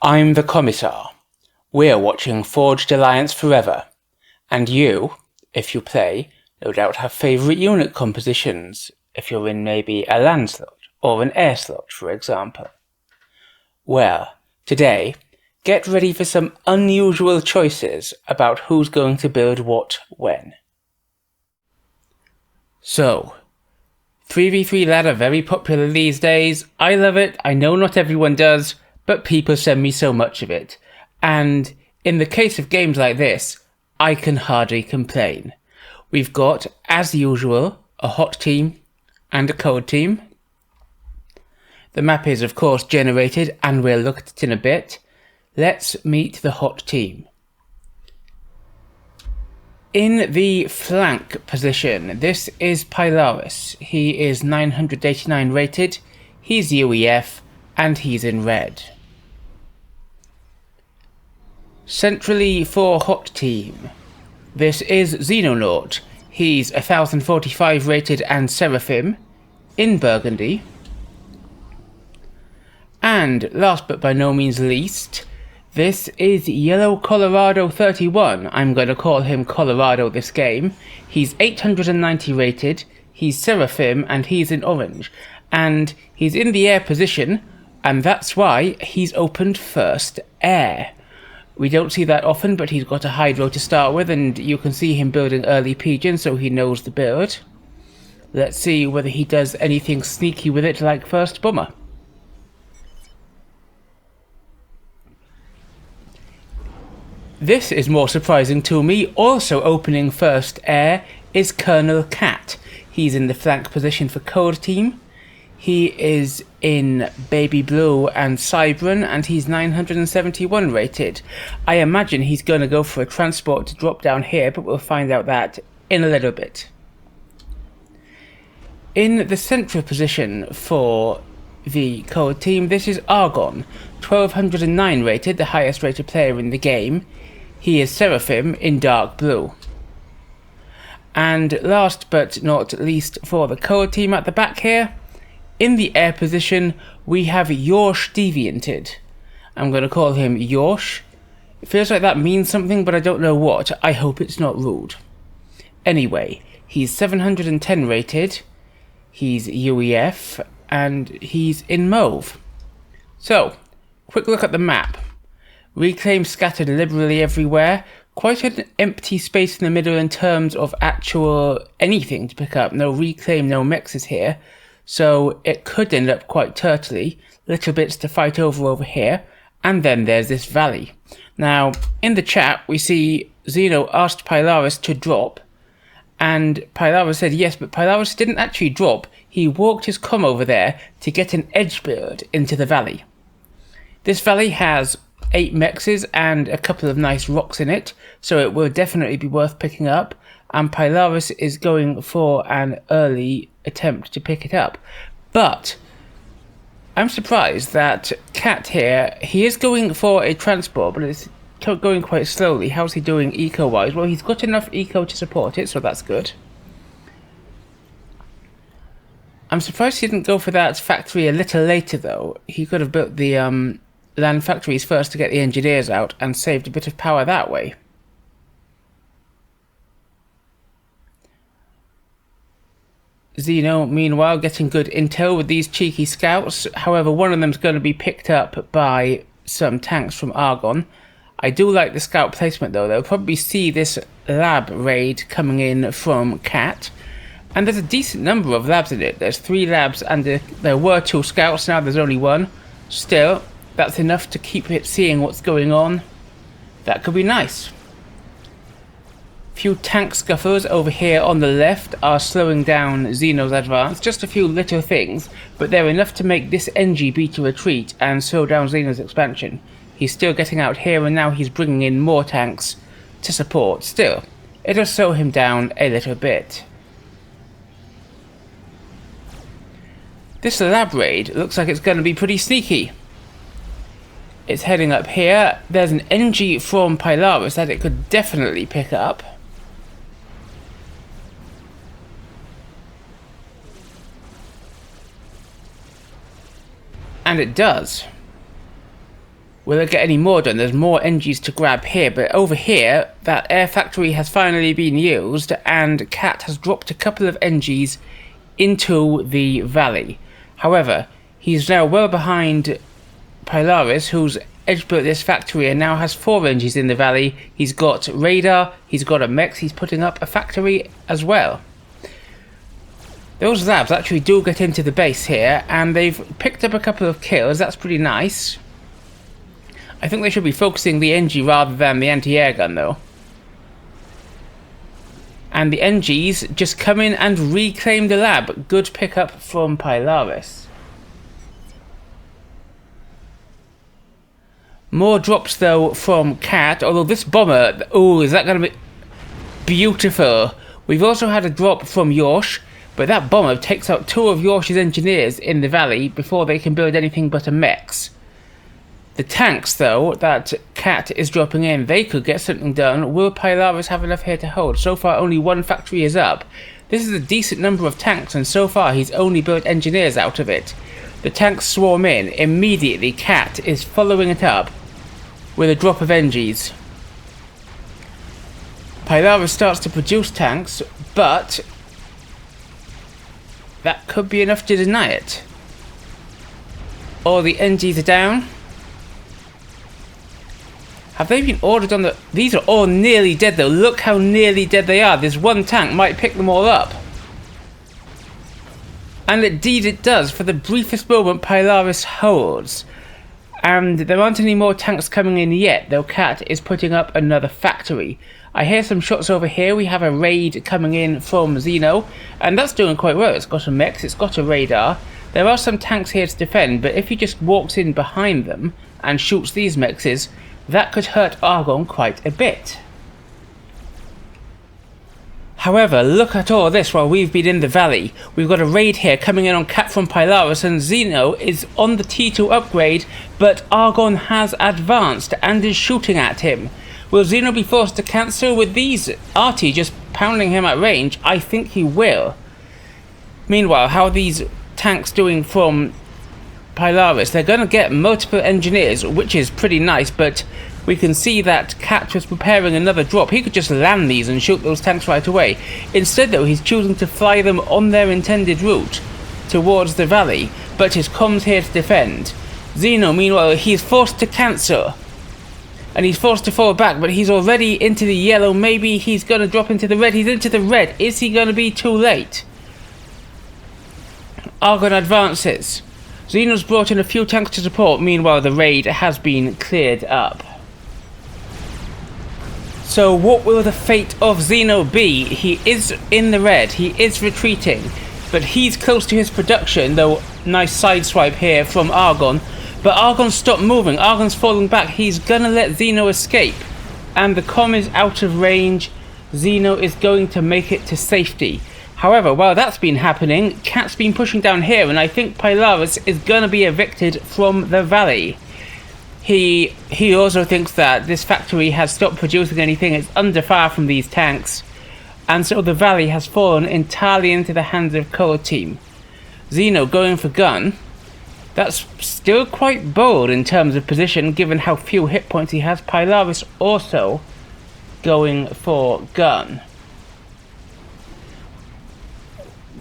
I'm the Commissar. We're watching Forged Alliance Forever. And you, if you play, no doubt have favourite unit compositions, if you're in maybe a land slot or an air slot, for example. Well, today, get ready for some unusual choices about who's going to build what when. So, 3v3 ladder very popular these days. I love it, I know not everyone does, but people send me so much of it. And in the case of games like this, I can hardly complain. We've got, as usual, a hot team and a cold team. The map is of course generated and we'll look at it in a bit. Let's meet the hot team. In the flank position, this is Pylaris. He is 989 rated, he's UEF, and he's in red. Centrally for hot team, this is Xenonaut. He's 1045 rated and Seraphim, in Burgundy. And last but by no means least, this is Yellow Colorado 31. I'm going to call him Colorado this game. He's 890 rated, he's Seraphim, and he's in orange. And he's in the air position, and that's why he's opened first air. We don't see that often, but he's got a hydro to start with, and you can see him building early pigeon, so he knows the build. Let's see whether he does anything sneaky with it like first bomber. This is more surprising to me. Also opening first air is Colonel Cat. He's in the flank position for cold team. He is in baby blue and Cybran, and he's 971 rated. I imagine he's going to go for a transport to drop down here, but we'll find out that in a little bit. In the central position for the cold team, this is Argon, 1209 rated, the highest rated player in the game. He is Seraphim in dark blue. And last but not least for the cold team at the back here, in the air position we have Yorsh Devianted. I'm going to call him Yorsh. It feels like that means something, but I don't know what. I hope it's not rude. Anyway, he's 710 rated, he's UEF, and he's in mauve. So, quick look at the map. Reclaim scattered liberally everywhere. Quite an empty space in the middle in terms of actual anything to pick up. No reclaim, no mexes here. So it could end up quite turtly. Little bits to fight over here. And then there's this valley. Now, in the chat, we see Xeno asked Pylaris to drop. And Pylaris said yes, but Pylaris didn't actually drop. He walked his comm over there to get an edge build into the valley. This valley has 8 mexes and a couple of nice rocks in it, so it will definitely be worth picking up, and Pylaris is going for an early attempt to pick it up. But I'm surprised that Cat here, he is going for a transport, but it's going quite slowly. How's he doing eco-wise? Well, he's got enough eco to support it, so that's good. I'm surprised he didn't go for that factory a little later though. He could have built the land factories first to get the engineers out and saved a bit of power that way. Xeno, meanwhile, getting good intel with these cheeky scouts. However, one of them's going to be picked up by some tanks from Argon. I do like the scout placement though. They'll probably see this lab raid coming in from Cat. And there's a decent number of labs in it. There's 3 labs and there were 2 scouts, now there's only 1. Still, that's enough to keep it seeing what's going on. That could be nice. Few tank scuffers over here on the left are slowing down Xeno's advance. Just a few little things, but they're enough to make this NG beat a retreat and slow down Xeno's expansion. He's still getting out here and now he's bringing in more tanks to support. Still, it'll slow him down a little bit. This lab raid looks like it's going to be pretty sneaky. It's heading up here. There's an NG from Pylaris that it could definitely pick up. And it does. Will it get any more done? There's more NGs to grab here, but over here, that air factory has finally been used, and Cat has dropped a couple of NGs into the valley. However, he's now well behind Pylaris, who's edge-built this factory and now has 4 NGs in the valley. He's got radar, he's got a mech, he's putting up a factory as well. Those labs actually do get into the base here, and they've picked up a couple of kills. That's pretty nice. I think they should be focusing the NG rather than the anti-air gun though. And the NGs just come in and reclaim the lab. Good pickup from Pylaris. More drops though from Cat, although this bomber, oh, is that going to be beautiful. We've also had a drop from Yorsh, but that bomber takes out 2 of Yorsh's engineers in the valley before they can build anything but a mechs. The tanks, though, that Cat is dropping in, they could get something done. Will Pylaris have enough here to hold? So far, only 1 factory is up. This is a decent number of tanks, and so far he's only built engineers out of it. The tanks swarm in. Immediately, Cat is following it up with a drop of NGs. Pylaris starts to produce tanks, but that could be enough to deny it. All the NGs are down. Have they been ordered on the... These are all nearly dead though. Look how nearly dead they are. This one tank might pick them all up. And indeed it does. For the briefest moment, Pylaris holds. And there aren't any more tanks coming in yet, though Cat is putting up another factory. I hear some shots over here. We have a raid coming in from Xeno, and that's doing quite well. It's got a mech, it's got a radar. There are some tanks here to defend, but if he just walks in behind them and shoots these mechs, that could hurt Argon quite a bit. However, look at all this while we've been in the valley. We've got a raid here coming in on Cat from Pylaris, and Xeno is on the T2 upgrade, but Argon has advanced and is shooting at him. Will Xeno be forced to cancel with these RT just pounding him at range? I think he will. Meanwhile, how are these tanks doing from Pylaris? They're going to get multiple engineers, which is pretty nice, but we can see that Cat was preparing another drop. He could just land these and shoot those tanks right away. Instead though, he's choosing to fly them on their intended route towards the valley, but his comms here to defend. Xeno, meanwhile, he's forced to cancel, and he's forced to fall back, but he's already into the yellow. Maybe he's going to drop into the red. He's into the red. Is he going to be too late? Argon advances. Xeno's brought in a few tanks to support. Meanwhile, the raid has been cleared up. So what will the fate of Xeno be? He is in the red. He is retreating, but he's close to his production, though. Nice side swipe here from Argon. But Argon stopped moving. Argon's falling back. He's gonna let Xeno escape. And the comm is out of range. Xeno is going to make it to safety. However, while that's been happening, Cat's been pushing down here, and I think Pylaris is gonna be evicted from the valley. He also thinks that this factory has stopped producing anything. It's under fire from these tanks. And so the valley has fallen entirely into the hands of Cold Team. Xeno going for gun. That's still quite bold in terms of position, given how few hit points he has. Pylaris also going for gun.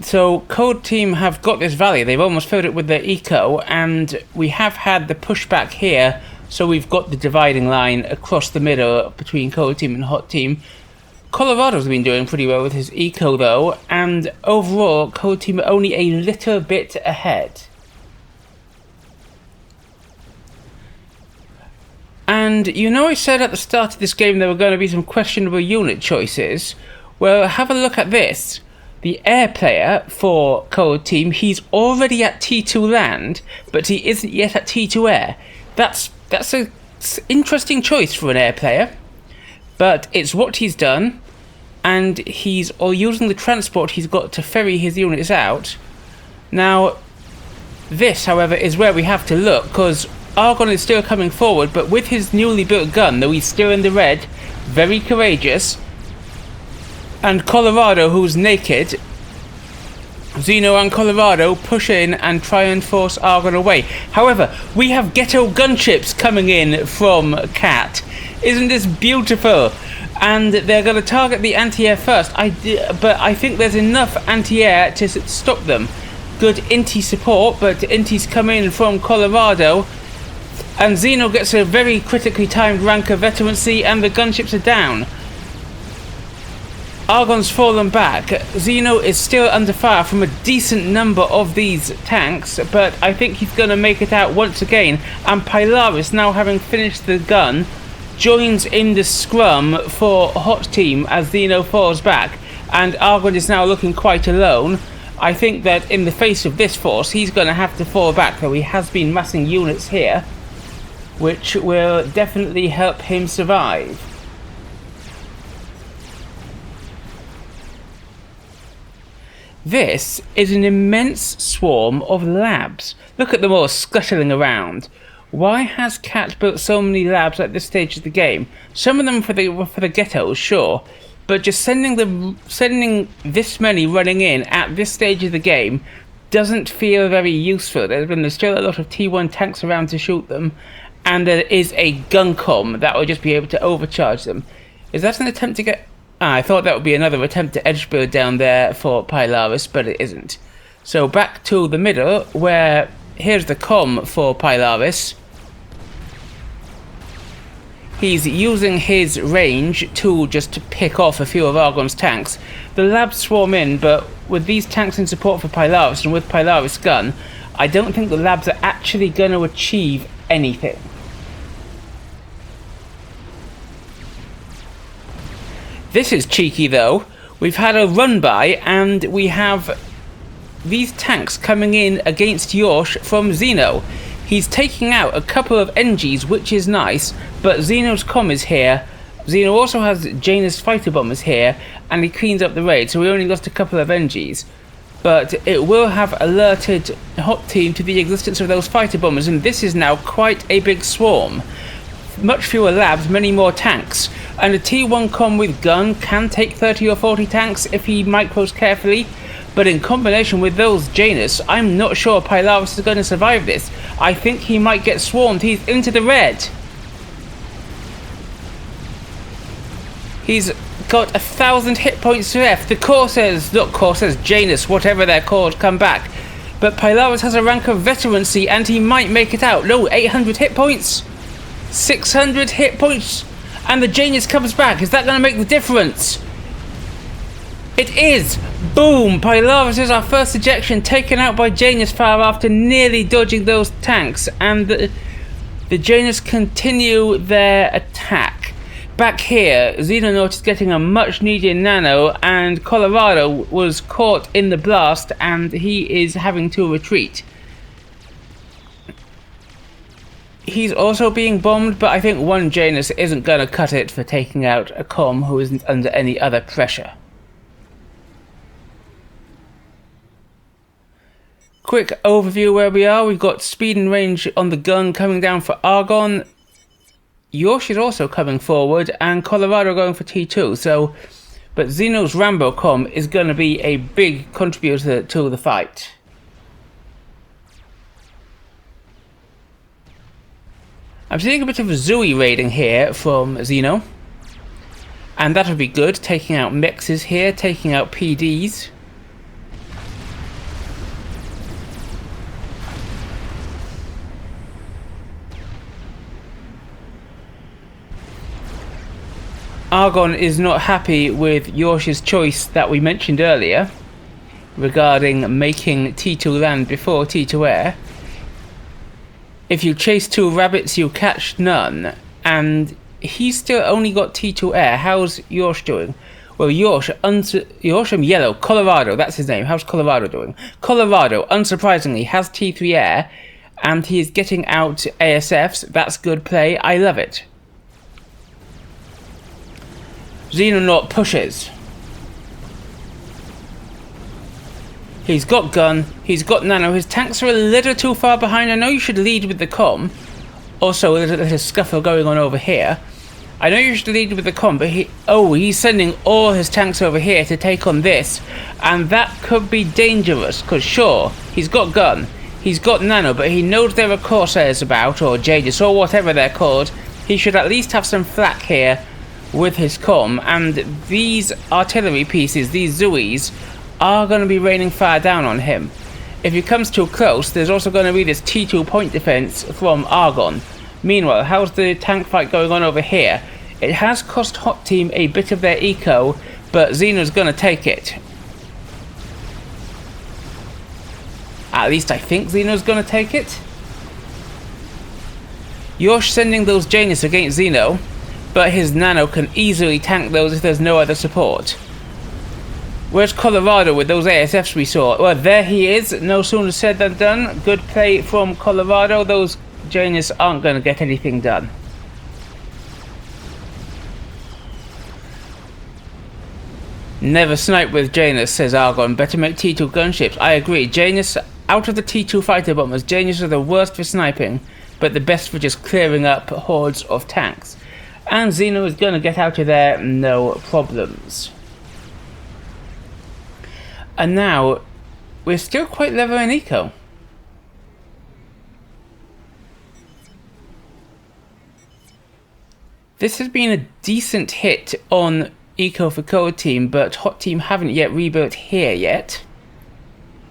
So Cold Team have got this valley. They've almost filled it with their eco, and we have had the pushback here. So we've got the dividing line across the middle between Cold Team and Hot Team. Colorado's been doing pretty well with his eco though, and overall Cold Team are only a little bit ahead. And you know, I said at the start of this game there were going to be some questionable unit choices. Well, have a look at this. The air player for Cold Team, he's already at T2 land, but he isn't yet at T2 air. That's an interesting choice for an air player, but it's what he's done, and he's all using the transport he's got to ferry his units out. Now, this, however, is where we have to look, because Argon is still coming forward, but with his newly built gun, though he's still in the red, very courageous, and Colorado, who's naked, Xeno and Colorado push in and try and force Argon away. However, we have ghetto gunships coming in from Cat. Isn't this beautiful? And they're going to target the anti-air first. But I think there's enough anti-air to stop them. Good Inti support, but Inti's come in from Colorado. And Xeno gets a very critically timed rank of veterancy, and the gunships are down. Argon's fallen back. Xeno is still under fire from a decent number of these tanks, but I think he's going to make it out once again. And Pylaris, now having finished the gun, joins in the scrum for Hot Team as Xeno falls back. And Argon is now looking quite alone. I think that in the face of this force, he's going to have to fall back, though he has been massing units here, which will definitely help him survive. This is an immense swarm of labs. Look at them all scuttling around. Why has Cat built so many labs at this stage of the game? Some of them for the ghettos, sure, but just sending this many running in at this stage of the game doesn't feel very useful. There's still a lot of T1 tanks around to shoot them, and there is a gun comm that will just be able to overcharge them. Is that an attempt to get... I thought that would be another attempt to edge build down there for Pylaris, but it isn't. So back to the middle, where here's the comm for Pylaris. He's using his range to just pick off a few of Argon's tanks. The labs swarm in, but with these tanks in support for Pylaris and with Pylaris' gun, I don't think the labs are actually going to achieve anything. This is cheeky though. We've had a run by and we have these tanks coming in against Yorsh from Xeno. He's taking out a couple of NGs, which is nice, but Xeno's comm is here. Xeno also has Janus fighter bombers here, and he cleans up the raid, so we only lost a couple of NGs. But it will have alerted Hot Team to the existence of those fighter bombers, and this is now quite a big swarm. Much fewer labs, many more tanks. And a T1 comm with gun can take 30 or 40 tanks if he micros carefully, but in combination with those Janus, I'm not sure Pylaris is going to survive this. I think he might get swarmed. He's into the red. He's got 1,000 hit points left. The Corsairs, not Corsairs, Janus, whatever they're called, come back. But Pylaris has a rank of veterancy and he might make it out. No, 800 hit points. 600 hit points. And the Janus comes back. Is that going to make the difference? It is! Boom! Pylaris is our first ejection, taken out by Janus fire after nearly dodging those tanks. And the Janus continue their attack. Back here, Xenonaut is getting a much needed nano, and Colorado was caught in the blast and he is having to retreat. He's also being bombed, but I think one Janus isn't going to cut it for taking out a comm who isn't under any other pressure. Quick overview where we are. We've got speed and range on the gun coming down for Argon. Yorsh is also coming forward, and Colorado going for T2. But Xeno's Rambo comm is going to be a big contributor to the fight. I'm seeing a bit of a Zooey raiding here from Xeno. And that would be good, taking out mexes here, taking out PDs. Argon is not happy with Yorsh's choice that we mentioned earlier regarding making T2 land before T2 air. If you chase two rabbits, you catch none. And he's still only got T2 air. How's Yorsh doing? Well, Yorsh Yellow, Colorado, that's his name. How's Colorado doing? Colorado, unsurprisingly, has T3 air, and he is getting out ASFs. That's good play. I love it. Xenonaut pushes. He's got gun, he's got nano, his tanks are a little too far behind. I know you should lead with the comm. Also, there's a scuffle going on over here. I know you should lead with the comm, but he's sending all his tanks over here to take on this. And that could be dangerous, because sure, he's got gun, he's got Nano, but he knows there are Corsairs about, or Jadis, or whatever they're called. He should at least have some flak here with his comm, and these artillery pieces, these Zuis, are going to be raining fire down on him. If he comes too close, there's also going to be this T2 point defense from Argon. Meanwhile, how's the tank fight going on over here? It has cost Hot Team a bit of their eco, but Xeno's going to take it. At least I think Xeno's going to take it. You're sending those Janus against Xeno, but his Nano can easily tank those if there's no other support. Where's Colorado with those ASFs we saw? Well, there he is. No sooner said than done. Good play from Colorado. Those Janus aren't going to get anything done. Never snipe with Janus, says Argon. Better make T2 gunships. I agree. Janus, out of the T2 fighter bombers, Janus are the worst for sniping, but the best for just clearing up hordes of tanks. And Xeno is going to get out of there, no problems. And now, we're still quite level in eco. This has been a decent hit on eco for Cold Team, but Hot Team haven't yet rebuilt here yet.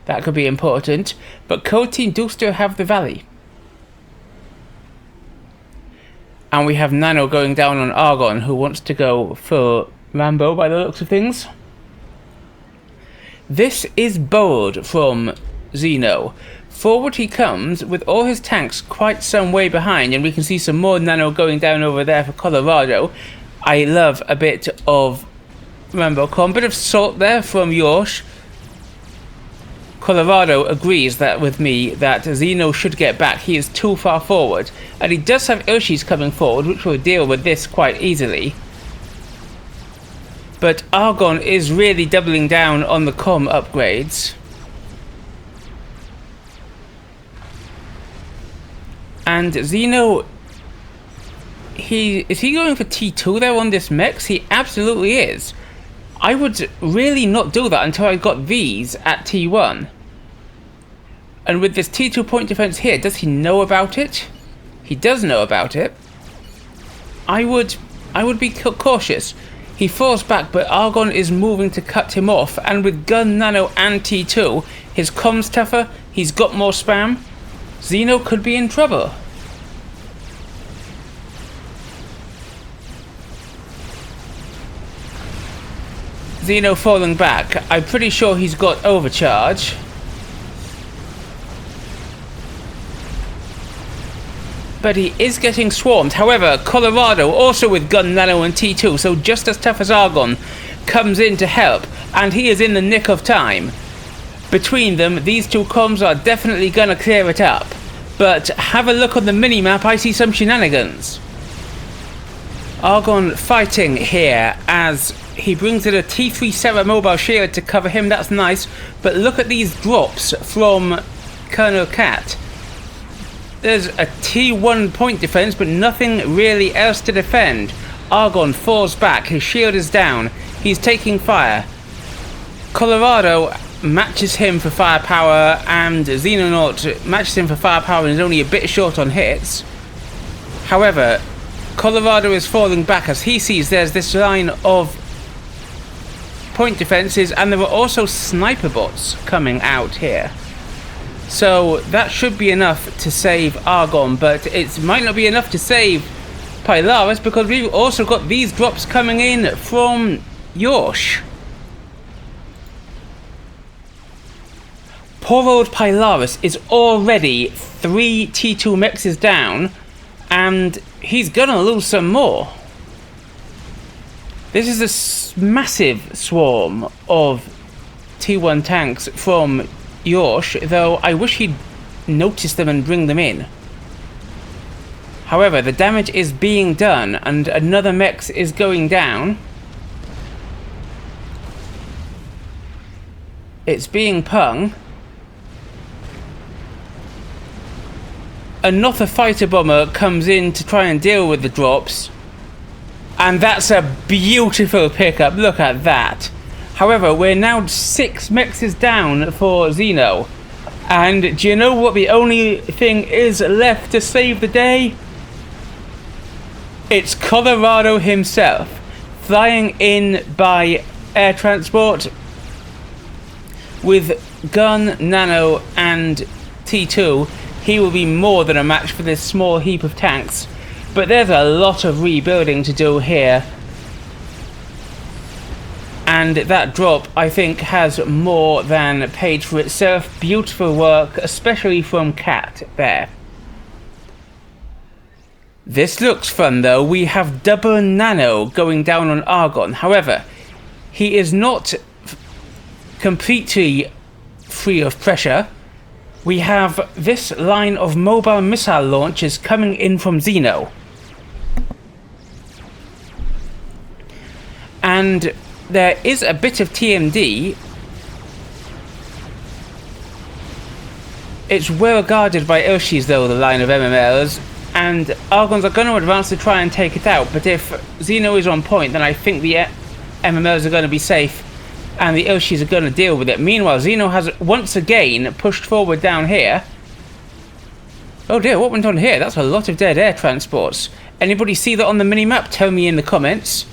That could be important, but Cold Team do still have the valley. And we have Nano going down on Argon, who wants to go for Rambo by the looks of things. This is bold from Xeno. Forward he comes with all his tanks quite some way behind, and we can see some more Nano going down over there for Colorado. I love a bit of Rambo comm, bit of salt there from Yorsh. Colorado agrees that with me that Xeno should get back. He is too far forward, and he does have Urshis coming forward, which will deal with this quite easily. But Argon is really doubling down on the comm upgrades. And Xeno, is he going for T2 there on this mech? He absolutely is. I would really not do that until I got these at T1. And with this T2 point defense here, does he know about it? He does know about it. I would be cautious. He falls back, but Argon is moving to cut him off, and with gun, Nano and T2, his comm's tougher, he's got more spam. Xeno could be in trouble. Xeno falling back. I'm pretty sure he's got overcharge. But he is getting swarmed. However, Colorado, also with gun, Nano and T2, so just as tough as Argon, comes in to help, and he is in the nick of time. Between them, these two comms are definitely gonna clear it up. But have a look on the mini-map, I see some shenanigans. Argon fighting here as he brings in a T3 Sera mobile shield to cover him, that's nice. But look at these drops from Colonel Cat. There's a T1 point defense, but nothing really else to defend. Argon falls back, his shield is down, he's taking fire. Colorado matches him for firepower, and Xenonaut matches him for firepower and is only a bit short on hits. However, Colorado is falling back as he sees there's this line of point defenses, and there are also sniper bots coming out here. So that should be enough to save Argon, but it might not be enough to save Pylaris, because we've also got these drops coming in from Yorsh. Poor old Pylaris is already 3 T2 mexes down, and he's gonna lose some more. This is a massive swarm of T1 tanks from Yorsh, though I wish he'd notice them and bring them in. However, the damage is being done, and another mech is going down. It's being pung. Another fighter bomber comes in to try and deal with the drops. And that's a beautiful pickup. Look at that. However, we're now 6 mexes down for Xeno. And do you know what the only thing is left to save the day? It's Colorado himself, flying in by air transport with Gun, Nano and T2. He will be more than a match for this small heap of tanks. But there's a lot of rebuilding to do here. And that drop, I think, has more than paid for itself. Beautiful work, especially from Cat there. This looks fun though. We have double Nano going down on Argon. However, he is not completely free of pressure. We have this line of mobile missile launchers coming in from Xeno. And there is a bit of TMD. It's well guarded by Ilshis though, the line of MMLs, and Argons are going to advance to try and take it out, but if Xeno is on point, then I think the MMLs are going to be safe, and the Ilshis are going to deal with it. Meanwhile, Xeno has once again pushed forward down here. Oh dear, what went on here? That's a lot of dead air transports. Anybody see that on the minimap? Tell me in the comments.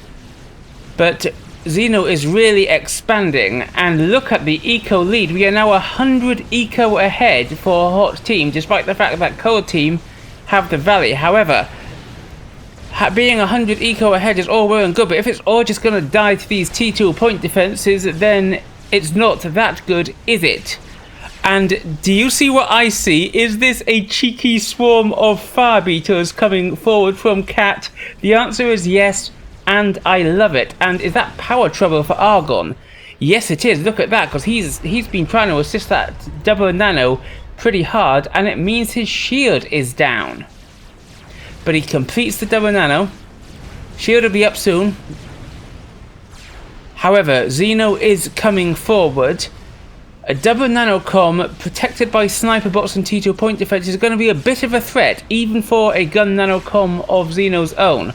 But Xeno is really expanding, and look at the eco lead. We are now 100 eco ahead for Hot Team, despite the fact that Cold Team have the Valley. However, being 100 eco ahead is all well and good, but if it's all just going to die to these T2 point defenses, then it's not that good, is it? And do you see what I see? Is this a cheeky swarm of fire beetles coming forward from Cat? The answer is yes, and I love it. And is that power trouble for Argon? Yes, it is. Look at that, because he's been trying to assist that double Nano pretty hard, and it means his shield is down. But he completes the double Nano. Shield will be up soon. However, Xeno is coming forward. A double Nanocom protected by sniper bots and T2 point defense is going to be a bit of a threat, even for a gun Nanocom of Xeno's own.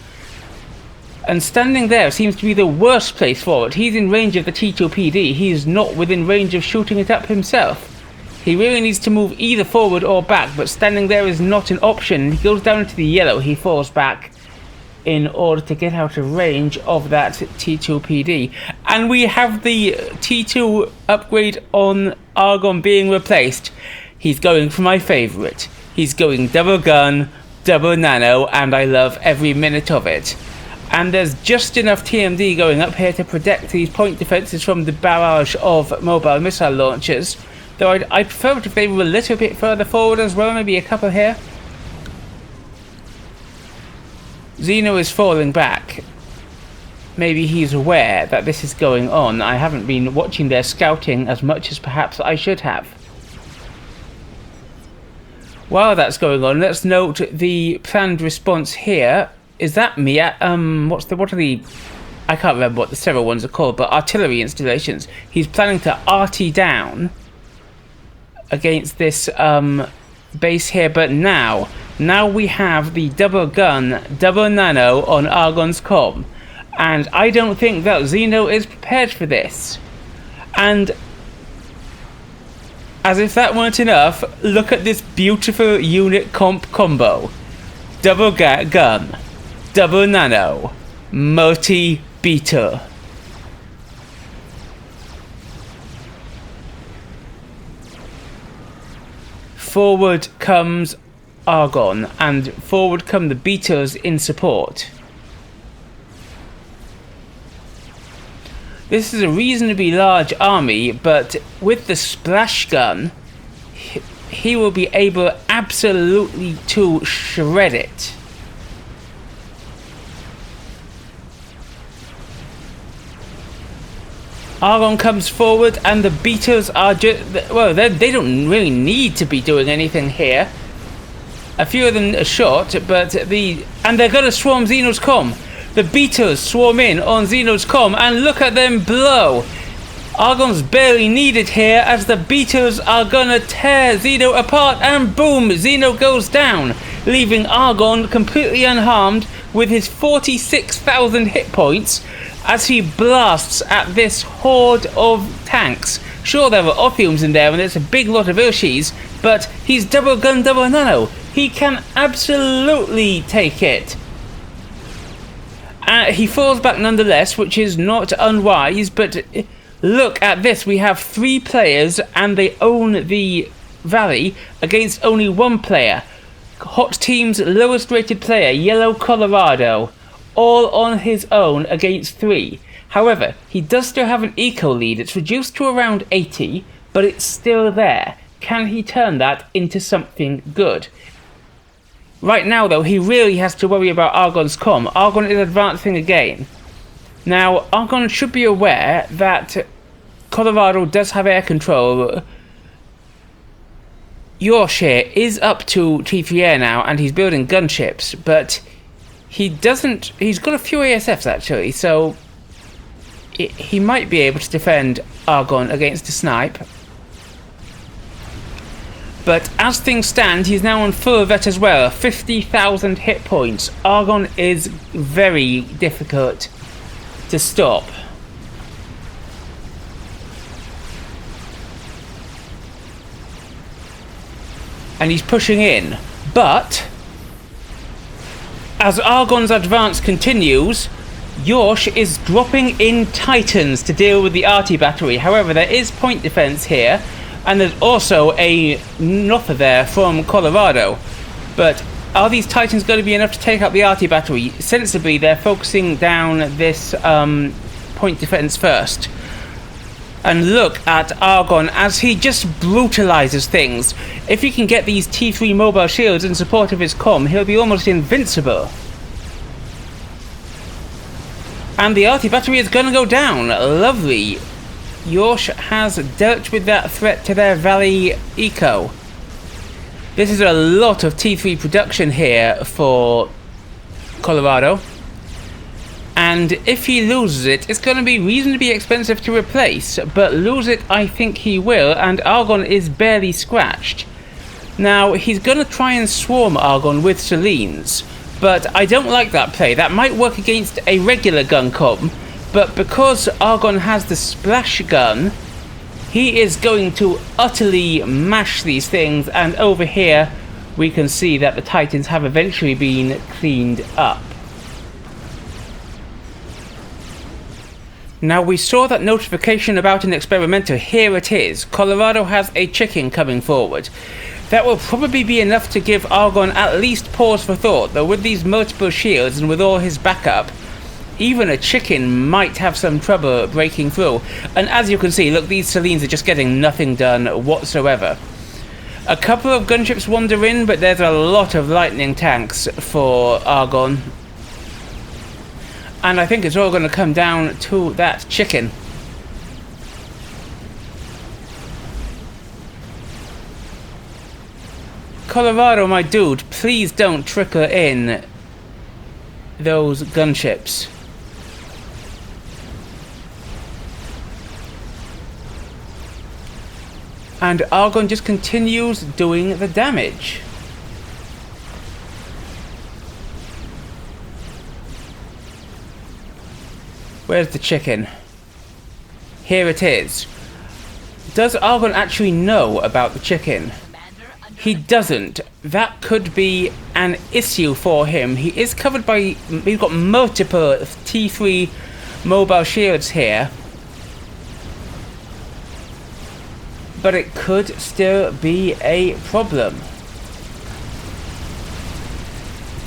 And standing there seems to be the worst place for it. He's in range of the T2 PD. He is not within range of shooting it up himself. He really needs to move either forward or back, but standing there is not an option. He goes down into the yellow. He falls back in order to get out of range of that T2 PD. And we have the T2 upgrade on Argon being replaced. He's going for my favourite. He's going double gun, double Nano, and I love every minute of it. And there's just enough TMD going up here to protect these point defences from the barrage of mobile missile launchers. Though I'd prefer it if they were a little bit further forward as well, maybe a couple here. Xeno is falling back. Maybe he's aware that this is going on. I haven't been watching their scouting as much as perhaps I should have. While that's going on, let's note the planned response here. Is that me at, what are the... I can't remember what the several ones are called, but artillery installations. He's planning to RT down against this base here, but now we have the double gun, double Nano on Argon's comm, and I don't think that Xeno is prepared for this. And as if that weren't enough, look at this beautiful unit comp combo. Double gun, double Nano, multi-beetle. Forward comes Argon, and forward come the beetles in support. This is a reasonably large army, but with the splash gun, he will be able absolutely to shred it. Argon comes forward, and the beetles are just... well, they don't really need to be doing anything here. A few of them are short, but and they're going to swarm Xeno's comm. The beetles swarm in on Xeno's comm, and look at them blow. Argon's barely needed here, as the beetles are going to tear Xeno apart, and boom, Xeno goes down, leaving Argon completely unharmed with his 46,000 hit points as he blasts at this horde of tanks. Sure, there are Ophiums in there and there's a big lot of Urshis, but he's double gun, double nano. He can absolutely take it. He falls back nonetheless, which is not unwise, but look at this. We have 3 players and they own the valley against only 1 player. Hot Team's lowest rated player, Yellow Colorado, all on his own against 3. However, he does still have an eco lead. It's reduced to around 80, but it's still there. Can he turn that into something good? Right now, though, he really has to worry about Argon's comm. Argon is advancing again. Now, Argon should be aware that Colorado does have air control. Yorkshire is up to T3 Air now, and he's building gunships, but he doesn't... He's got a few ASFs, actually, so he might be able to defend Argon against a snipe. But as things stand, he's now on full vet as well, 50,000 hit points. Argon is very difficult to stop. And he's pushing in, but as Argon's advance continues, Yorsh is dropping in Titans to deal with the arty battery. However, there is point defense here, and there's also a Notha there from Colorado. But are these Titans going to be enough to take out the arty battery? Sensibly, they're focusing down this point defense first. And look at Argon as he just brutalizes things. If he can get these T3 mobile shields in support of his comm, he'll be almost invincible. And the arty battery is going to go down. Lovely. Yorsh has dealt with that threat to their valley eco. This is a lot of T3 production here for Colorado. And if he loses it, it's going to be reasonably expensive to replace. But lose it, I think he will, and Argon is barely scratched. Now, he's going to try and swarm Argon with Selines, but I don't like that play. That might work against a regular gun comm, but because Argon has the splash gun, he is going to utterly mash these things, and over here we can see that the Titans have eventually been cleaned up. Now, we saw that notification about an experimenter. Here it is. Colorado has a chicken coming forward. That will probably be enough to give Argon at least pause for thought, though with these multiple shields and with all his backup, even a chicken might have some trouble breaking through. And as you can see, look, these Selines are just getting nothing done whatsoever. A couple of gunships wander in, but there's a lot of lightning tanks for Argon. And I think it's all going to come down to that chicken. Colorado, my dude, please don't trickle in those gunships. And Argon just continues doing the damage. Where's the chicken? Here it is. Does Argon actually know about the chicken? He doesn't. That could be an issue for him. He is covered by... He's got multiple T3 mobile shields here. But it could still be a problem.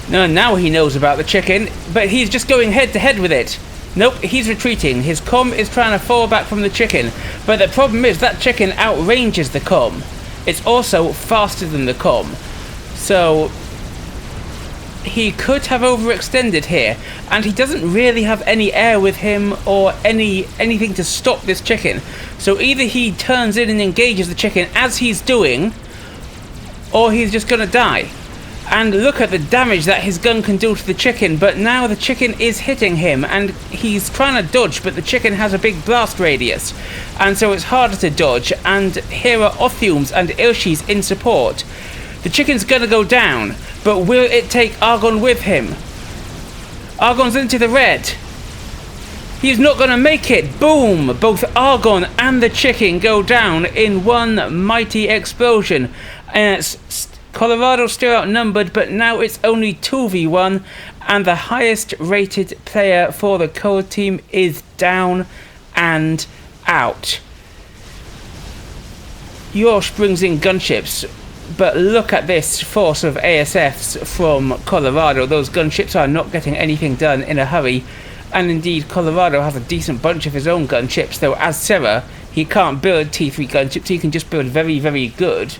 No, now he knows about the chicken, but he's just going head to head with it. Nope, he's retreating. His comm is trying to fall back from the chicken. But the problem is that chicken outranges the comm. It's also faster than the comm. So he could have overextended here. And he doesn't really have any air with him or anything to stop this chicken. So either he turns in and engages the chicken as he's doing, or he's just going to die. And look at the damage that his gun can do to the chicken, but now the chicken is hitting him, and he's trying to dodge, but the chicken has a big blast radius, and so it's harder to dodge, and here are Ophiums and Urshis in support. The chicken's gonna go down, but will it take Argon with him? Argon's into the red. He's not going to make it. Boom! Both Argon and the chicken go down in one mighty explosion. And it's Colorado still outnumbered, but now it's only 2v1. And the highest rated player for the code team is down and out. Yorsh brings in gunships. But look at this force of ASFs from Colorado. Those gunships are not getting anything done in a hurry. And indeed, Colorado has a decent bunch of his own gunships, though as Sera, he can't build T3 gunships, he can just build very, very good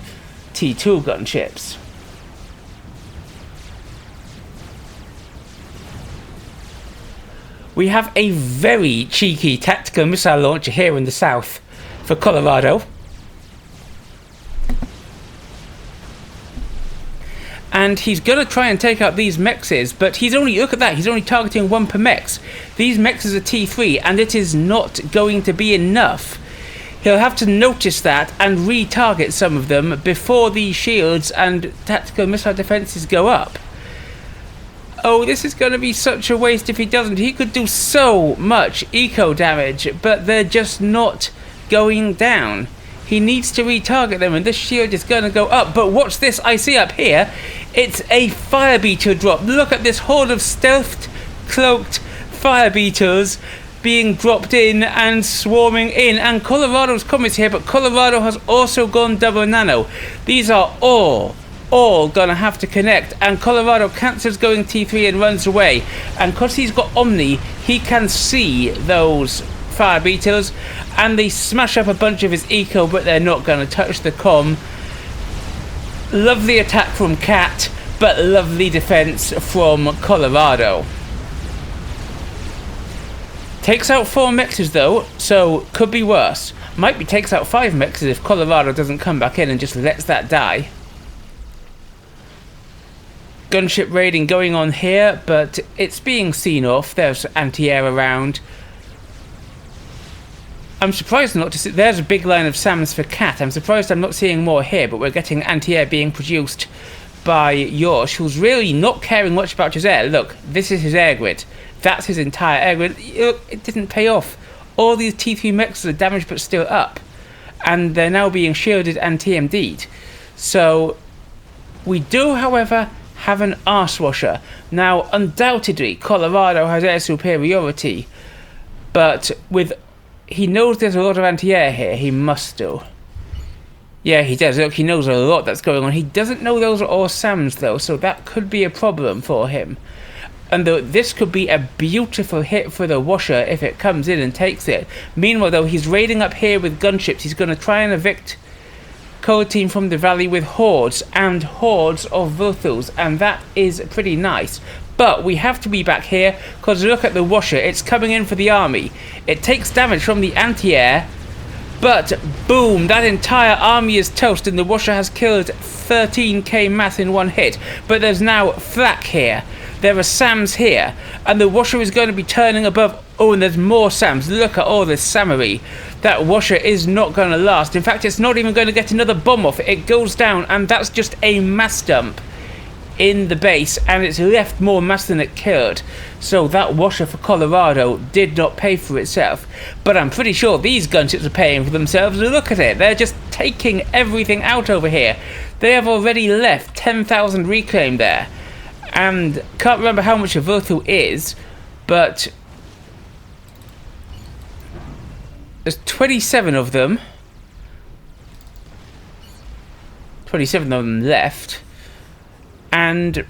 T2 gunships. We have a very cheeky tactical missile launcher here in the south for Colorado. And he's going to try and take out these mexes, but he's only, look at that, he's only targeting one per mex. These mexes are T3, and it is not going to be enough. He'll have to notice that and retarget some of them before these shields and tactical missile defenses go up. Oh, this is going to be such a waste if he doesn't. He could do so much eco damage, but they're just not going down. He needs to retarget them, and this shield is going to go up. But watch this, I see up here, it's a fire beetle drop. Look at this horde of stealthed, cloaked fire beetles being dropped in and swarming in. And Colorado's coming here, but Colorado has also gone double nano. These are all going to have to connect. And Colorado cancels going T3 and runs away. And because he's got Omni, he can see those fire beetles, and they smash up a bunch of his eco, but they're not going to touch the comm. Lovely attack from Cat, but lovely defense from Colorado. Takes out 4 mexes though, so could be worse. Might be takes out 5 mexes if Colorado doesn't come back in and just lets that die. Gunship raiding going on here, but it's being seen off. There's anti-air around. I'm surprised not to see. There's a big line of SAMs for Cat. I'm surprised I'm not seeing more here, but we're getting anti-air being produced by Yorsh, who's really not caring much about his air. Look, this is his air grid. That's his entire air grid. Look, it didn't pay off. All these T3 mexes are damaged but still up. And they're now being shielded and TMD'd. So, we do, however, have an arse washer. Now, undoubtedly, Colorado has air superiority. But with... he knows there's a lot of anti-air here. He must do. Yeah, he does. Look, he knows a lot that's going on. He doesn't know those are all SAMs, though, so that could be a problem for him. And this could be a beautiful hit for the washer if it comes in and takes it. Meanwhile, though, he's raiding up here with gunships. He's going to try and evict Code Team from the valley with hordes and hordes of Beetles, and that is pretty nice. But we have to be back here, because look at the washer. It's coming in for the army. It takes damage from the anti-air, but boom, that entire army is toast, and the washer has killed 13k mass in one hit. But there's now flak here. There are SAMs here, and the washer is going to be turning above. Oh, and there's more SAMs. Look at all this SAMery. That washer is not going to last. In fact, it's not even going to get another bomb off. It goes down, and that's just a mass dump in the base, and it's left more mass than it killed. So that washer for Colorado did not pay for itself. But I'm pretty sure these gunships are paying for themselves. Look at it. They're just taking everything out over here. They have already left 10,000 reclaim there. And can't remember how much a Beetle is, but there's 27 of them. 27 of them left. And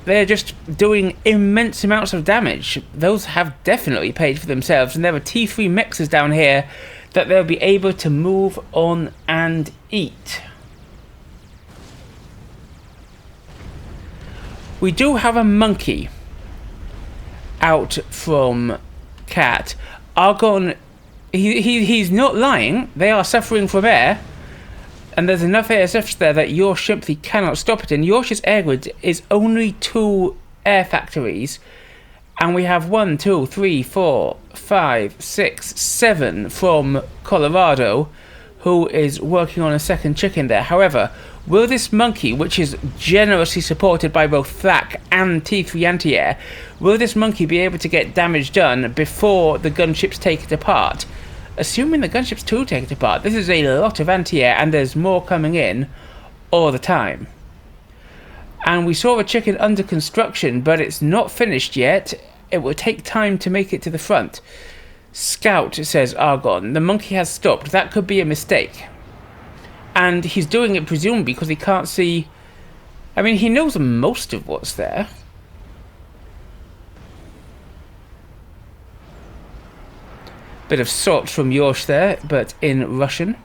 they're just doing immense amounts of damage. Those have definitely paid for themselves. And there are T3 mexes down here that they'll be able to move on and eat. We do have a monkey out from Cat. Argon, he's not lying. They are suffering from air. And there's enough ASFs there that Yorsh simply cannot stop it. And Yorsh's air grid is only 2 air factories. And we have 1, 2, 3, 4, 5, 6, 7 from Colorado, who is working on a second chicken there. However, will this monkey, which is generously supported by both flak and T3 anti-air, will this monkey be able to get damage done before the gunships take it apart? Assuming the gunships do take it apart, this is a lot of anti-air and there's more coming in all the time. And we saw a chicken under construction, but it's not finished yet. It will take time to make it to the front. Scout, says Argon. The monkey has stopped. That could be a mistake. And he's doing it presumably because he can't see... I mean, he knows most of what's there. Bit of salt from Yorsh there, but in Russian.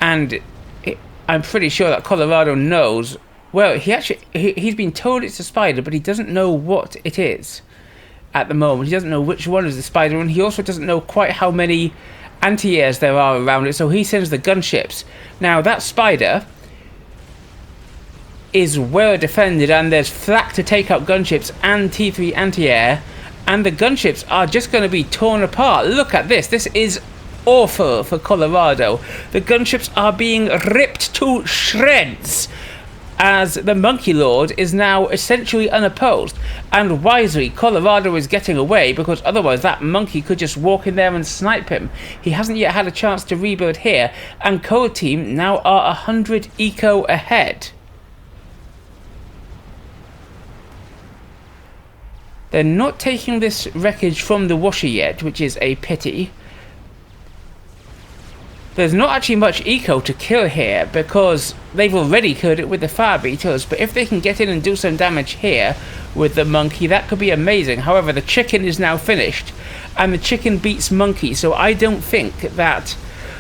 And I'm pretty sure that Colorado knows... Well, he's been told it's a spider, but he doesn't know what it is at the moment. He doesn't know which one is the spider, and he also doesn't know quite how many anti-airs there are around it, so he sends the gunships. Now, that spider is well defended, and there's flak to take out gunships and T3 anti-air, and the gunships are just going to be torn apart. Look at this. This is awful for Colorado. The gunships are being ripped to shreds, as the Monkey Lord is now essentially unopposed. And wisely, Colorado is getting away, because otherwise that monkey could just walk in there and snipe him. He hasn't yet had a chance to rebuild here, and Code Team now are 100 eco ahead. They're not taking this wreckage from the washer yet, which is a pity. There's not actually much eco to kill here, because they've already killed it with the fire beetles, but if they can get in and do some damage here with the monkey, that could be amazing. However, the chicken is now finished, and the chicken beats monkey, so I don't think that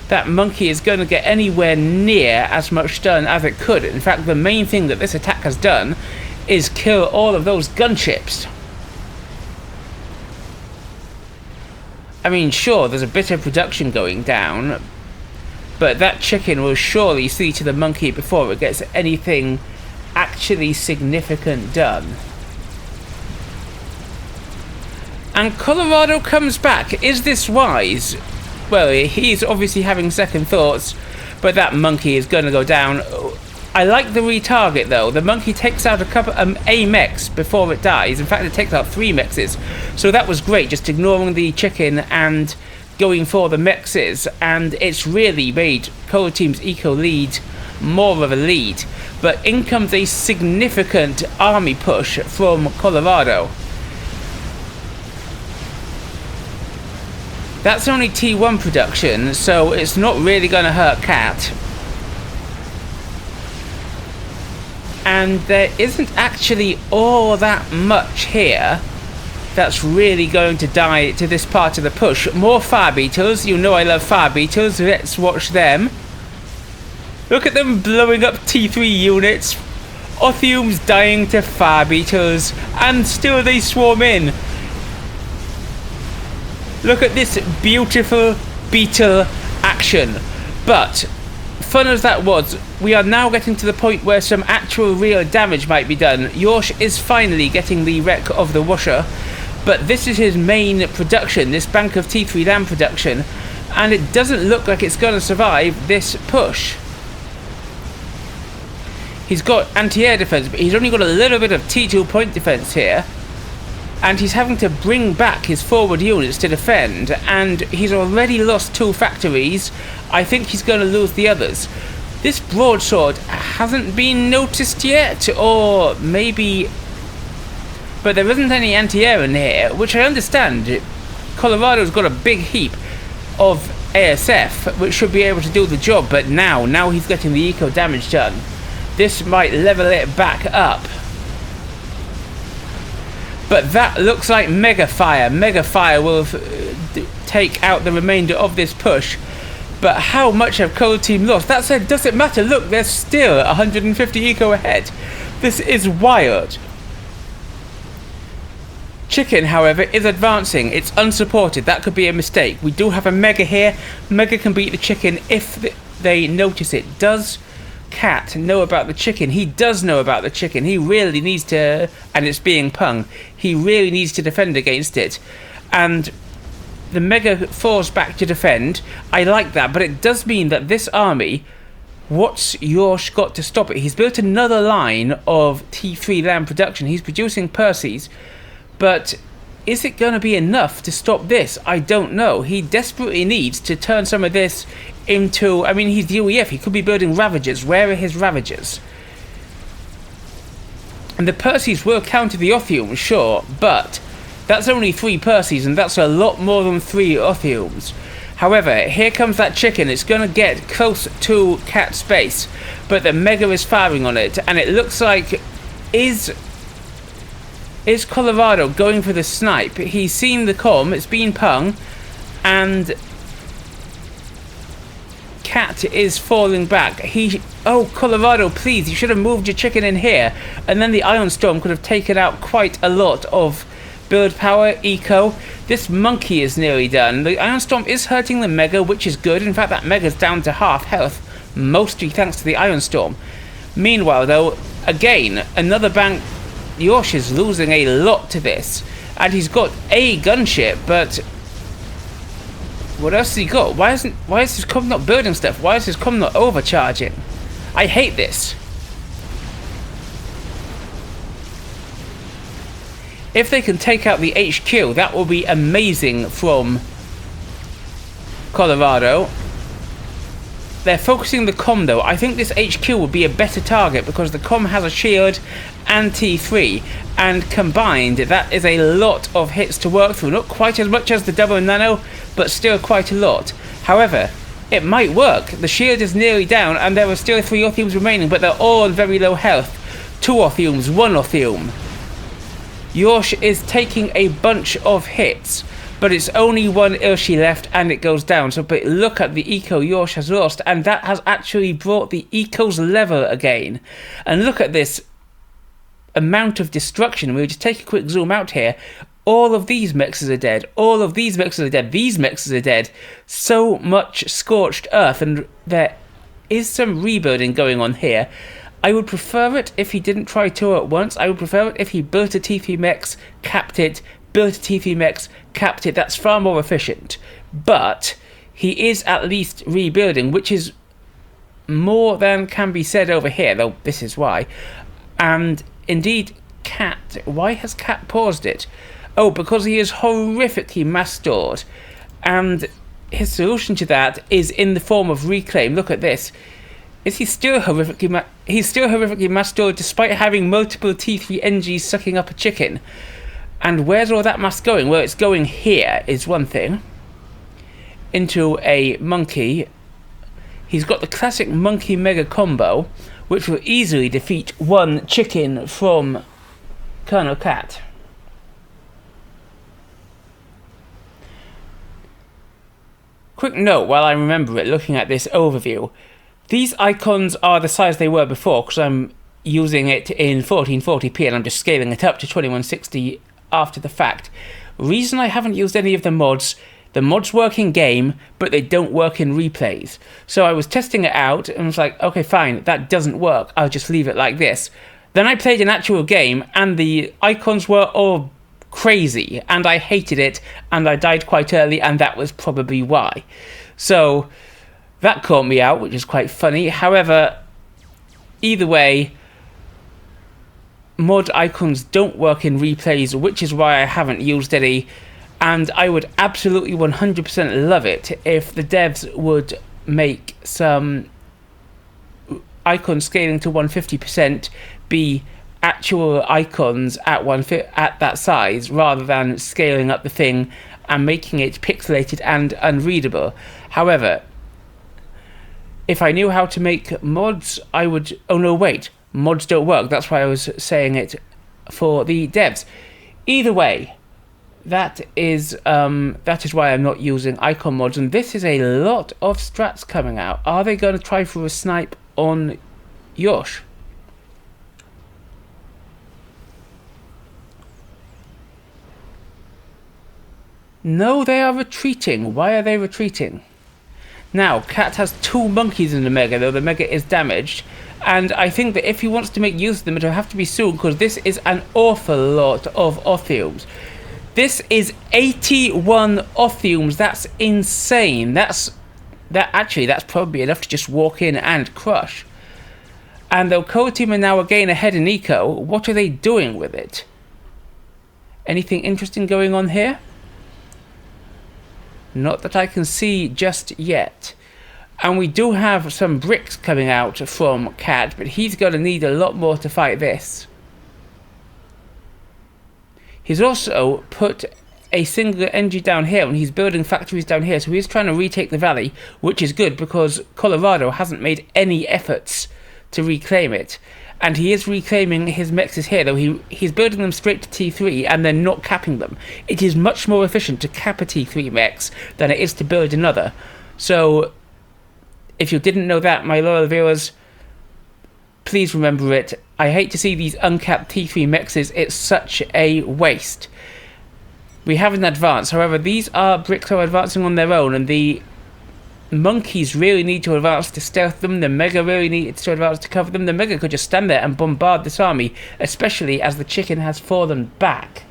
that monkey is going to get anywhere near as much done as it could. In fact, the main thing that this attack has done is kill all of those gunships. I mean, sure, there's a bit of production going down, but that chicken will surely see to the monkey before it gets anything actually significant done. And Colorado comes back. Is this wise? Well, he's obviously having second thoughts, but that monkey is going to go down. I like the retarget, though. The monkey takes out a mechs before it dies. In fact, it takes out 3 mexes. So that was great, just ignoring the chicken and going for the mexes, and it's really made Code Team's eco lead more of a lead. But in comes a significant army push from Colorado. That's only T1 production, so it's not really going to hurt Cat. And there isn't actually all that much here that's really going to die to this part of the push. More fire beetles. You know I love fire beetles. Let's watch them. Look at them blowing up T3 units. Othium's dying to fire beetles, and still they swarm in. Look at this beautiful beetle action. But fun as that was, we are now getting to the point where some actual real damage might be done. Yorsh is finally getting the wreck of the washer, but this is his main production, this bank of T3 land production, and it doesn't look like it's going to survive this push. He's got anti-air defense, but he's only got a little bit of T2 point defense here, and he's having to bring back his forward units to defend, and he's already lost 2 factories. I think he's going to lose the others. This broadsword hasn't been noticed yet, or maybe... But there isn't any anti-air in here, which I understand. Colorado's got a big heap of ASF, which should be able to do the job, but now he's getting the eco damage done. This might level it back up. But that looks like Mega Fire. Mega Fire will take out the remainder of this push. But how much have Code Team lost? That said, does it matter? Look, they're still 150 eco ahead. This is wild. Chicken, however, is advancing. It's unsupported. That could be a mistake. We do have a Mega here. Mega can beat the chicken if they notice it. Does Cat know about the chicken? He does know about the chicken. He really needs to, and it's being pung, he really needs to defend against it. And the Mega falls back to defend. I like that, but it does mean that this army, what's Yorsh got to stop it? He's built another line of T3 land production. He's producing Perseus, but is it going to be enough to stop this? I don't know. He desperately needs to turn some of this into... I mean, he's the UEF. He could be building Ravagers. Where are his Ravagers? And the Perseus will counter the Othiums, sure, but that's only 3 Perseus, and that's a lot more than 3 Othiums. However, here comes that chicken. It's going to get close to Cat's base, but the Mega is firing on it, and it looks like... Is Colorado going for the snipe? He's seen the comm, it's been pung, and Cat is falling back. Oh, Colorado, please, you should have moved your chicken in here, and then the Ion Storm could have taken out quite a lot of build power, eco. This monkey is nearly done. The Ion Storm is hurting the Mega, which is good. In fact, that Mega's down to half health, mostly thanks to the Ion Storm. Meanwhile, though, again, another bank... Yorsh is losing a lot to this, and he's got a gunship, but what else has he got? Why is his comm not building stuff? Why is his comm not overcharging? I hate this. If they can take out the HQ, that will be amazing from Colorado. They're focusing the comm though. I think this HQ would be a better target because the comm has a shield and T3, and combined that is a lot of hits to work through. Not quite as much as the double nano, but still quite a lot. However, it might work. The shield is nearly down and there are still 3 Othiums remaining, but they're all on very low health. 2 Othiums, 1 Othium. Yorsh is taking a bunch of hits, but it's only 1 Ilshi left and it goes down. So but look at the eco Yorsh has lost, and that has actually brought the ecos level again. And look at this amount of destruction. We'll just take a quick zoom out here. All of these mixers are dead. All of these mixers are dead. These mixers are dead. So much scorched earth, and there is some rebuilding going on here. I would prefer it if he didn't try 2 at once. I would prefer it if he built a T3 mix, capped it, built a T3 mix, capped it. That's far more efficient. But he is at least rebuilding, which is more than can be said over here, though this is why. And indeed, Cat, why has Cat paused it? Oh, because he is horrifically mass stored, and his solution to that is in the form of reclaim. Look at this. Is he still horrifically he's still horrifically mass stored despite having multiple T3 NGs sucking up a chicken. And where's all that mass going? Well, it's going here is one thing. Into a monkey. He's got the classic monkey mega combo, which will easily defeat 1 chicken from Colonel Cat. Quick note while I remember it, looking at this overview. These icons are the size they were before, because I'm using it in 1440p and I'm just scaling it up to 2160 after the fact. Reason I haven't used any of the mods work in game, but they don't work in replays. So I was testing it out and was like, okay, fine, that doesn't work. I'll just leave it like this. Then I played an actual game and the icons were all crazy and I hated it and I died quite early, and that was probably why. So that caught me out, which is quite funny. However, either way, mod icons don't work in replays, which is why I haven't used any. And I would absolutely 100% love it if the devs would make some icon scaling to 150% be actual icons at that size, rather than scaling up the thing and making it pixelated and unreadable. However, if I knew how to make mods, I would... Oh no, wait. Mods don't work. That's why I was saying it for the devs. Either way, that is why I'm not using icon mods, and this is a lot of strats coming out. Are they going to try for a snipe on Yorsh? No, they are retreating. Why are they retreating? Now, Cat has 2 monkeys in the Mega, though the Mega is damaged, And I think that if he wants to make use of them, it'll have to be soon, because this is an awful lot of Orpheums. This is 81 Orpheums. That's insane. That's probably enough to just walk in and crush. And though Code Team are now again ahead in eco, what are they doing with it? Anything interesting going on here? Not that I can see just yet. And we do have some bricks coming out from Cat, but he's going to need a lot more to fight this. He's also put a single engine down here, and he's building factories down here, so he's trying to retake the valley, which is good because Colorado hasn't made any efforts to reclaim it. And he is reclaiming his mexes here, though he's building them straight to T3 and then not capping them. It is much more efficient to cap a T3 mex than it is to build another. So, if you didn't know that, my loyal viewers, please remember it. I hate to see these uncapped T3 mexes, it's such a waste. We haven't advanced, however, these bricks are advancing on their own, and the monkeys really need to advance to stealth them. The Mega really needs to advance to cover them. The Mega could just stand there and bombard this army, especially as the chicken has fallen back.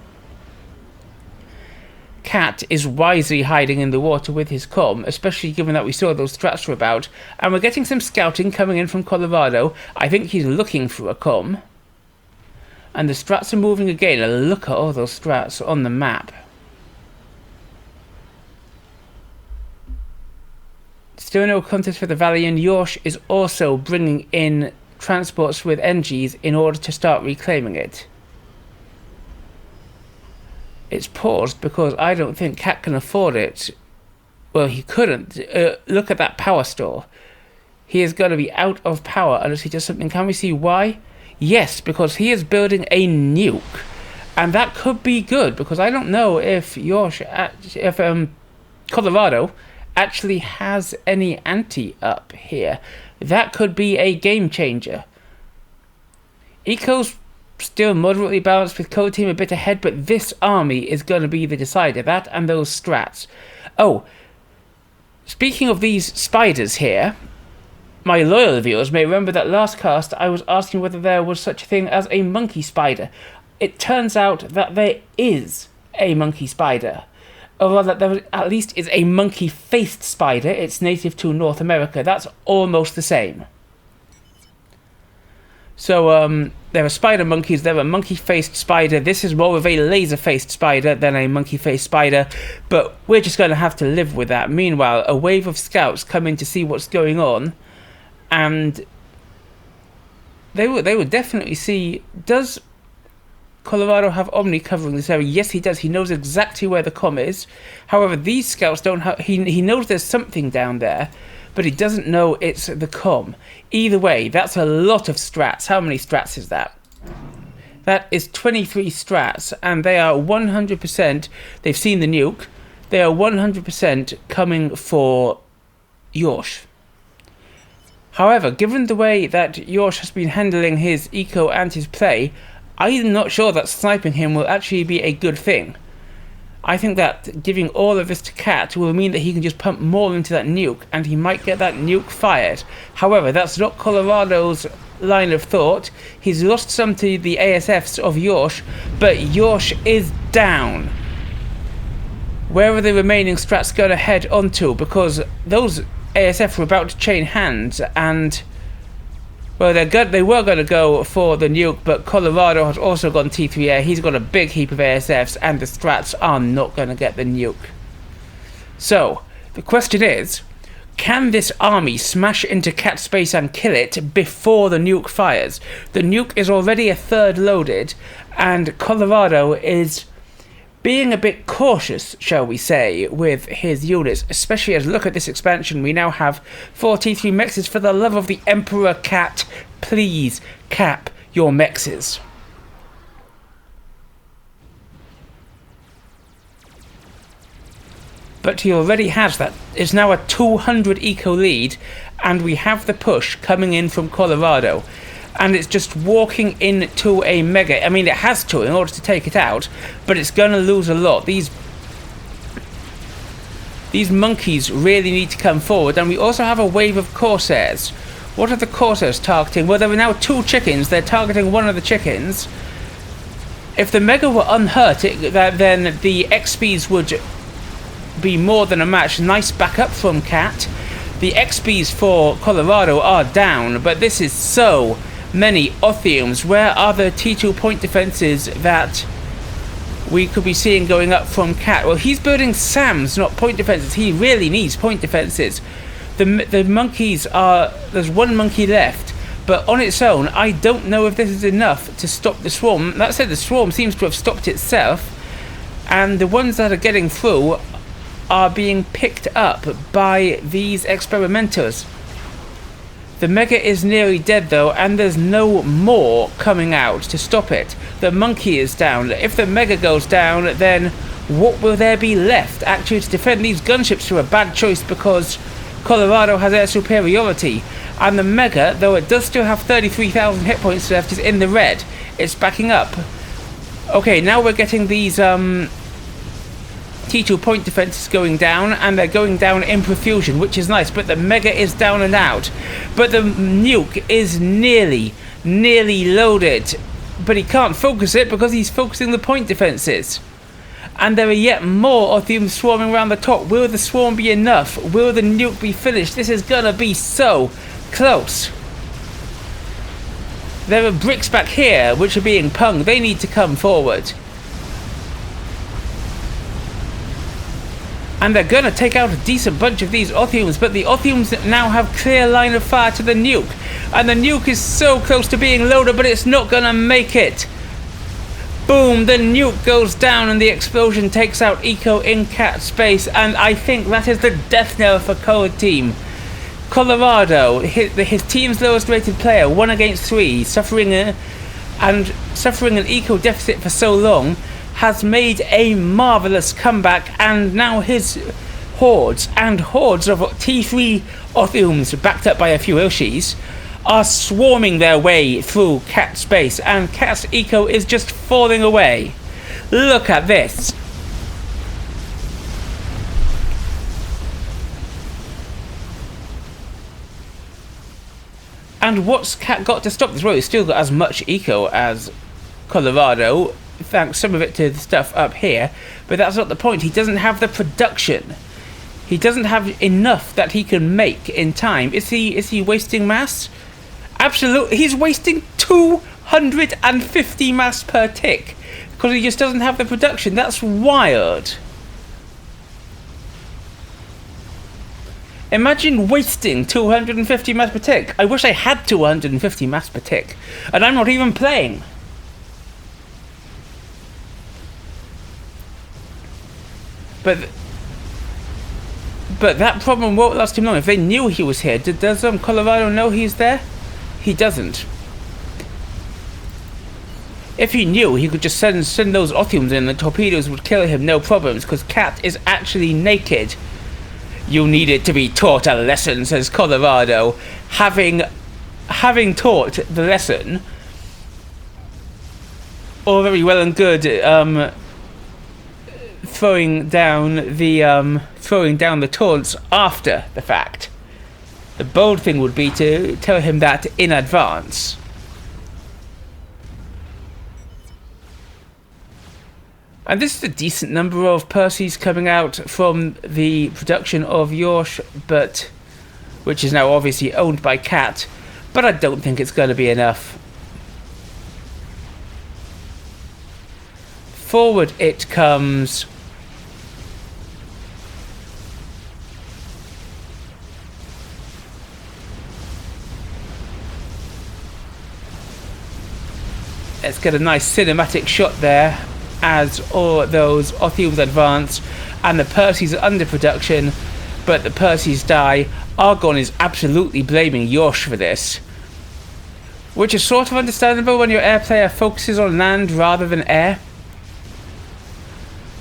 Cat is wisely hiding in the water with his comm, especially given that we saw those strats were about. And we're getting some scouting coming in from Colorado. I think he's looking for a comm. And the strats are moving again. And look at all those strats on the map. Still no contest for the Valley, and Yorsh is also bringing in transports with NGs in order to start reclaiming it. It's paused because I don't think Cat can afford it. Well, he couldn't. Look at that power store. He is going to be out of power unless he does something. Can we see why? Yes, because he is building a nuke. And that could be good, because I don't know if Colorado actually has any anti up here. That could be a game changer. Eco's still moderately balanced with Code Team a bit ahead, but this army is going to be the decider. That and those strats. Oh, speaking of these spiders here, my loyal viewers may remember that last cast I was asking whether there was such a thing as a monkey spider. It turns out that there is a monkey spider. Or rather, there at least is a monkey-faced spider. It's native to North America. That's almost the same. So, there are spider monkeys, there are monkey-faced spider. This is more of a laser-faced spider than a monkey-faced spider. But we're just going to have to live with that. Meanwhile, a wave of scouts come in to see what's going on. And they would definitely see... Does Colorado have Omni covering this area? Yes, he does. He knows exactly where the comm is. However, these scouts don't have... He knows there's something down there, but he doesn't know it's the comm. Either way, that's a lot of strats. How many strats is that? That is 23 strats, and they are 100%... They've seen the nuke. They are 100% coming for Yorsh. However, given the way that Yorsh has been handling his eco and his play, I'm not sure that sniping him will actually be a good thing. I think that giving all of this to Cat will mean that he can just pump more into that nuke, and he might get that nuke fired. However, that's not Colorado's line of thought. He's lost some to the ASFs of Yorsh, but Yorsh is down. Where are the remaining strats going to head onto? Because those ASF were about to chain hands, and... Well, they were going to go for the nuke, but Colorado has also gone T3 air. He's got a big heap of ASFs, and the strats are not going to get the nuke. So, the question is, can this army smash into Cat space and kill it before the nuke fires? The nuke is already a third loaded, and Colorado is being a bit cautious, shall we say, with his units, especially as, look at this expansion, we now have 4 T3 mexes. For the love of the Emperor Cat, please cap your mexes. But he already has that. It's now a 200 eco lead, and we have the push coming in from Colorado. And it's just walking into a mega. I mean, it has to in order to take it out, but it's going to lose a lot. These monkeys really need to come forward, and we also have a wave of Corsairs, What are the quarters targeting? Well, there are now 2 chickens. They're targeting one of the chickens. If the Mega were unhurt, then the XPs would be more than a match. Nice backup from Cat. The XPs for Colorado are down, but this is so many Othiums. Where are the T2 point defenses that we could be seeing going up from Cat? Well, he's building SAMs, not point defenses. He really needs point defenses. The monkeys are... There's 1 monkey left, but on its own, I don't know if this is enough to stop the swarm. That said, the swarm seems to have stopped itself, and the ones that are getting through are being picked up by these experimenters. The Mega is nearly dead though, and there's no more coming out to stop it. The monkey is down. If the Mega goes down, then what will there be left? Actually, to defend these gunships are a bad choice because Colorado has air superiority. And the Mega, though it does still have 33,000 hit points left, is in the red. It's backing up. Okay, now we're getting these T2 point defenses going down, and they're going down in profusion, which is nice, but the Mega is down and out. But the nuke is nearly loaded, but he can't focus it because he's focusing the point defenses. And there are yet more Othiums swarming around the top. Will the swarm be enough? Will the nuke be finished? This is gonna be so close. There are bricks back here which are being punged. They need to come forward. And they're going to take out a decent bunch of these Othiums, but the Othiums now have clear line of fire to the nuke. And the nuke is so close to being loaded, but it's not going to make it. Boom, the nuke goes down and the explosion takes out Eco in Cat space. And I think that is the death knell for Code Team. Colorado, his team's lowest rated player, 1 against 3, suffering an eco deficit for so long, has made a marvellous comeback, and now his hordes of T3 Othiums, backed up by a few Oshis, are swarming their way through Cat space, and Cat's eco is just falling away. Look at this. And what's Cat got to stop this? Well, he's still got as much eco as Colorado, thanks some of it to the stuff up here, but that's not the point. He doesn't have the production. He doesn't have enough that he can make in time. Is he wasting mass? Absolutely. He's wasting 250 mass per tick because he just doesn't have the production. That's wild. Imagine wasting 250 mass per tick. I wish I had 250 mass per tick, and I'm not even playing. But that problem won't last him long. If they knew he was here, does Colorado know he's there? He doesn't. If he knew, he could just send those Othiums in, the torpedoes would kill him, no problems, because Cat is actually naked. You needed to be taught a lesson, says Colorado. Having taught the lesson, all very well and good, throwing down the taunts after the fact. The bold thing would be to tell him that in advance. And this is a decent number of Percys coming out from the production of Yorsh, but which is now obviously owned by Cat, but I don't think it's going to be enough. Forward it comes. Let's get a nice cinematic shot there as all those Othiums advance and the Percys are under production, but the Percys die. Argon is absolutely blaming Yorsh for this, which is sort of understandable when your air player focuses on land rather than air.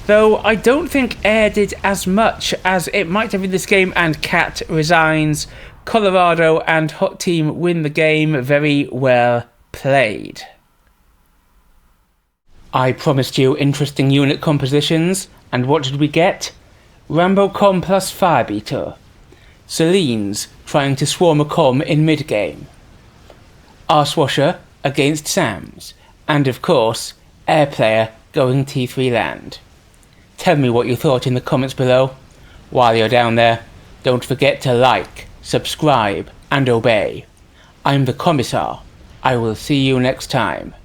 Though I don't think air did as much as it might have in this game, and Cat resigns. Colorado and Hot Team win the game. Very well played. I promised you interesting unit compositions, and what did we get? Rambocom plus Fire Beetle, Celine's trying to swarm a comm in mid-game. Arswasher against Sams, and of course, Airplayer going T3 land. Tell me what you thought in the comments below. While you're down there, don't forget to like, subscribe, and obey. I'm the Commissar. I will see you next time.